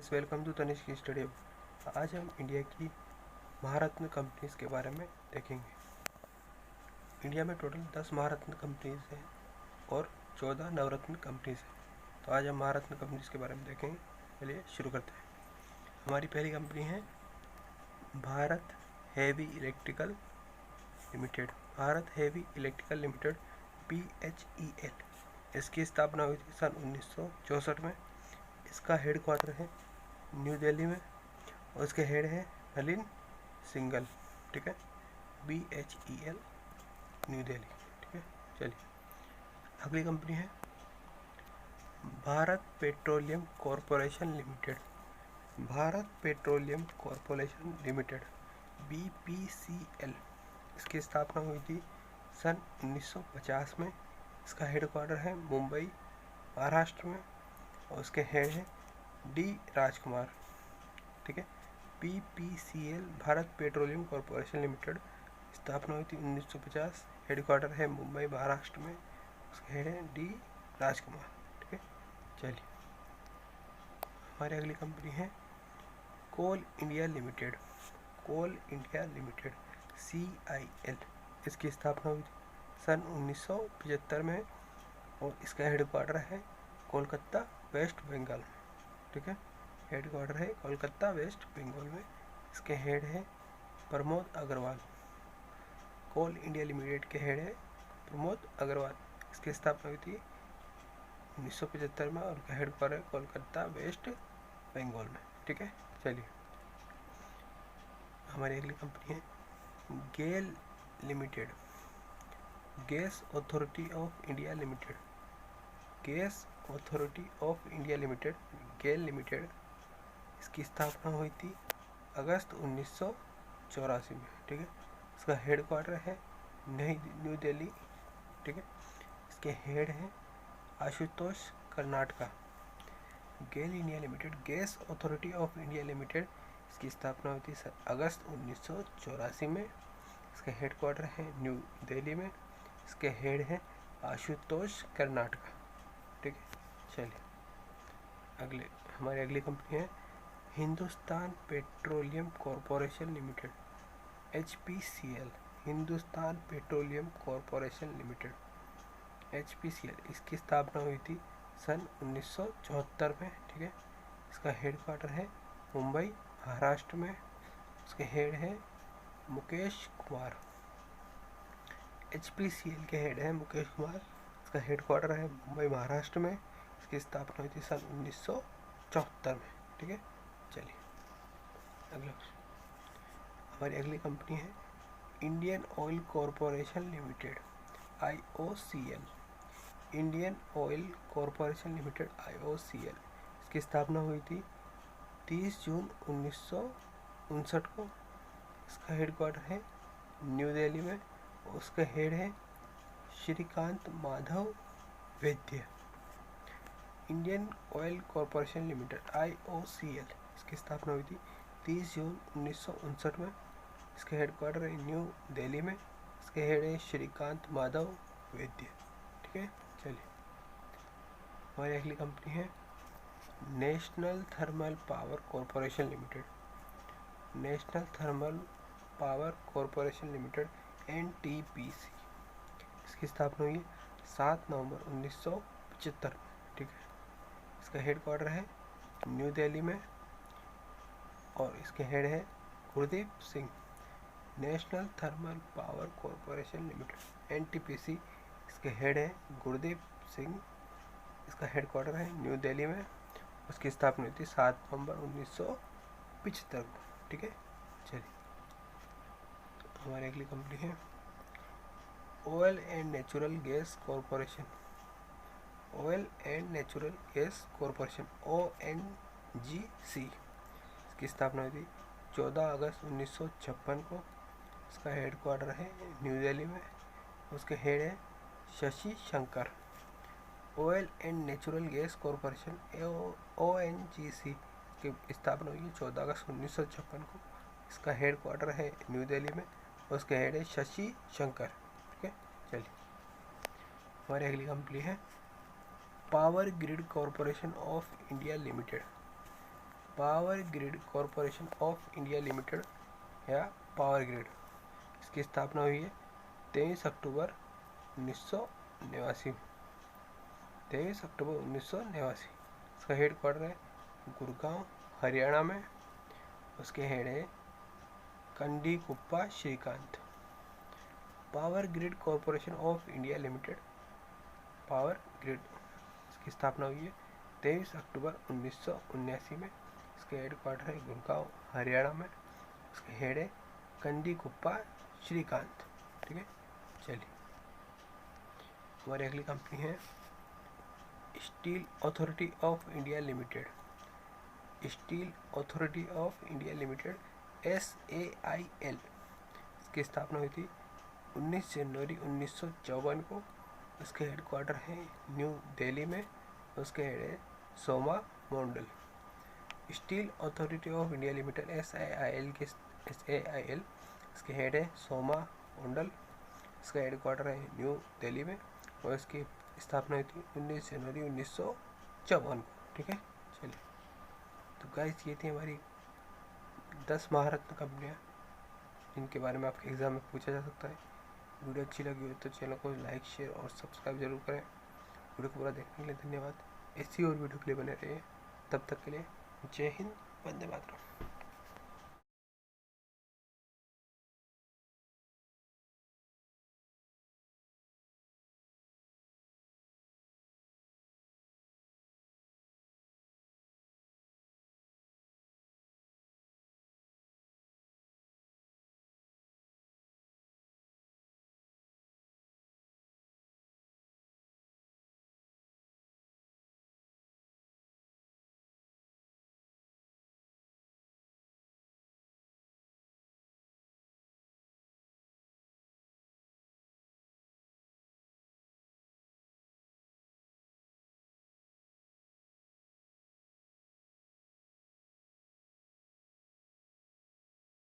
Welcome to Tanish की study. आज हम इंडिया की महारत्न कंपनीज के बारे में देखेंगे। इंडिया में टोटल 10 महारत्न कंपनीज हैं और 14 नवरत्न कंपनीज हैं। तो आज हम महारत्न कंपनीज के बारे में देखेंगे। चलिए शुरू करते हैं। हमारी पहली कंपनी है Bharat heavy electrical limited. Bharat heavy electrical limited BHEL। इसकी स्थापना हुई थी सन 1964 में। इसका हेड क्वार्टर है न्यू दिल्ली में और उसके हेड हैं नलिन सिंगल। ठीक है, BHEL न्यू दिल्ली। ठीक है, चलिए अगली कंपनी है Bharat petroleum corporation limited. Bharat petroleum corporation limited BPCL। इसकी स्थापना हुई थी सन 1950 में। इसका हेड क्वार्टर है मुंबई महाराष्ट्र में और उसके हेड हैं D राजकुमार। ठीक है, BPCL Bharat petroleum corporation limited स्थापना हुई थी 1950। हेड क्वार्टर है मुंबई महाराष्ट्र में, उसके हेड हैं D राजकुमार। ठीक है, चलिए हमारी अगली कंपनी है कोल इंडिया लिमिटेड। कोल इंडिया लिमिटेड CIL। इसकी स्थापना हुई थी सन 1975 में और इसका हेड क्वार्टर है कोलकाता वेस्ट बंगाल में। ठीक है, हेड क्वार्टर है कोलकाता वेस्ट बंगाल में। इसके हेड हैं प्रमोद अग्रवाल। कोल इंडिया लिमिटेड के हेड है प्रमोद अग्रवाल। इसकी स्थापना हुई थी 1975 में और उनका हेड क्वार्टर है कोलकाता वेस्ट बंगाल में। ठीक है, चलिए हमारी अगली कंपनी है GAIL limited. Gas authority of India limited. Gas authority of India limited GAIL limited. इसकी स्थापना हुई थी अगस्त 1984 में। ठीक है, इसका हेड क्वार्टर है न्यू दिल्ली। ठीक है, इसके हेड हैं Ashutosh Karnataka. GAIL India limited gas authority of India limited. इसकी स्थापना हुई थी अगस्त 1984 में। इसका हेड क्वार्टर है न्यू दिल्ली में। इसके हेड हैं आशुतोष कर्नाटका। ठीक है, चलिए हमारी अगली कंपनी है Hindustan petroleum corporation limited HPCL। Hindustan petroleum corporation limited HPCL। इसकी स्थापना हुई थी सन 1974 में। ठीक है, इसका हेड क्वार्टर है मुंबई महाराष्ट्र में। उसके हेड है मुकेश कुमार। HPCL के हेड है मुकेश कुमार। इसका हेड क्वार्टर है मुंबई महाराष्ट्र में। इसकी स्थापना हुई थी सन 1974 में। ठीक है, चलिए हमारी अगली कंपनी है Indian oil corporation limited IOCL। Indian oil corporation limited IOCL। इसकी स्थापना हुई थी 30 जून 1959 को। इसका हेड क्वार्टर है न्यू दिल्ली में। उसका हेड है श्रीकांत माधव वैद्य। Indian oil corporation limited IOCL। इसकी स्थापना हुई थी 30 जून 1959 में। इसका हेड क्वार्टर है न्यू दिल्ली में। इसके हेड है श्रीकांत माधव वैद्य। ठीक है, चलिए हमारी अगली कंपनी है national thermal power corporation limited. National thermal power corporation limited NTPC। इसकी स्थापना हुई 7 नवंबर 1975। ठीक है, इसका हेड क्वार्टर है न्यू दिल्ली में और इसके हेड है Gurdeep Singh. National thermal power corporation limited NTPC। इसके हेड है गुरदीप सिंह। इसका हेड क्वार्टर है न्यू दिल्ली में। उसकी स्थापना हुई थी 7 नवंबर 1975 को। ठीक है, चलिए हमारी अगली कंपनी है oil and natural gas corporation. Oil and natural gas corporation ONGC। इसकी स्थापना हुई थी 14 अगस्त 1956 को। इसका हेड क्वार्टर है न्यू दिल्ली में। उसके हेड है Shashi Shankar. Oil and natural gas corporation ONGC की स्थापना हुई 14 अगस्त 1956 को। इसका हेड क्वार्टर है न्यू दिल्ली में। उसके हेड है शशि शंकर। ठीक है, चलिए हमारी अगली कंपनी है power grid corporation of India limited. Power grid corporation of India limited या पावर ग्रिड, इसकी स्थापना हुई है 23 अक्टूबर 1989। 23 अक्टूबर 1989। इसका हेड क्वार्टर है गुड़गांव हरियाणा में। उसके हेड है Kandikuppa Shrikant. Power grid corporation of India limited, power grid, इसकी स्थापना हुई है 23 अक्टूबर 1979 में। इसके हेड क्वार्टर है गुड़गांव हरियाणा में। इसके हेड है कंडीकुप्पा श्रीकांत। ठीक है, चलिए हमारी अगली कंपनी है steel authority of India limited. Steel authority of India limited SAIL, इसकी स्थापना हुई थी 19 जनवरी 1954 को। इसके हेड क्वार्टर है न्यू दिल्ली में। उसके हेड है Soma Mondal. Steel authority of India limited SAIL, इसके हेड है सोमा मोंडल। इसका हेड क्वार्टर है न्यू दिल्ली में और इसकी स्थापना हुई थी 19 जनवरी 1954 को। ठीक है, चलिए तो गाइस ये थी हमारी 10 महारत्न कंपनियाँ जिनके बारे में आपके एग्ज़ाम में पूछा जा सकता है। वीडियो अच्छी लगी हो तो चैनल को लाइक शेयर और सब्सक्राइब जरूर करें। वीडियो को पूरा देखने के लिए धन्यवाद। ऐसी और वीडियो के लिए बने रहिए। तब तक के लिए जय हिंद, वंदे मातरम।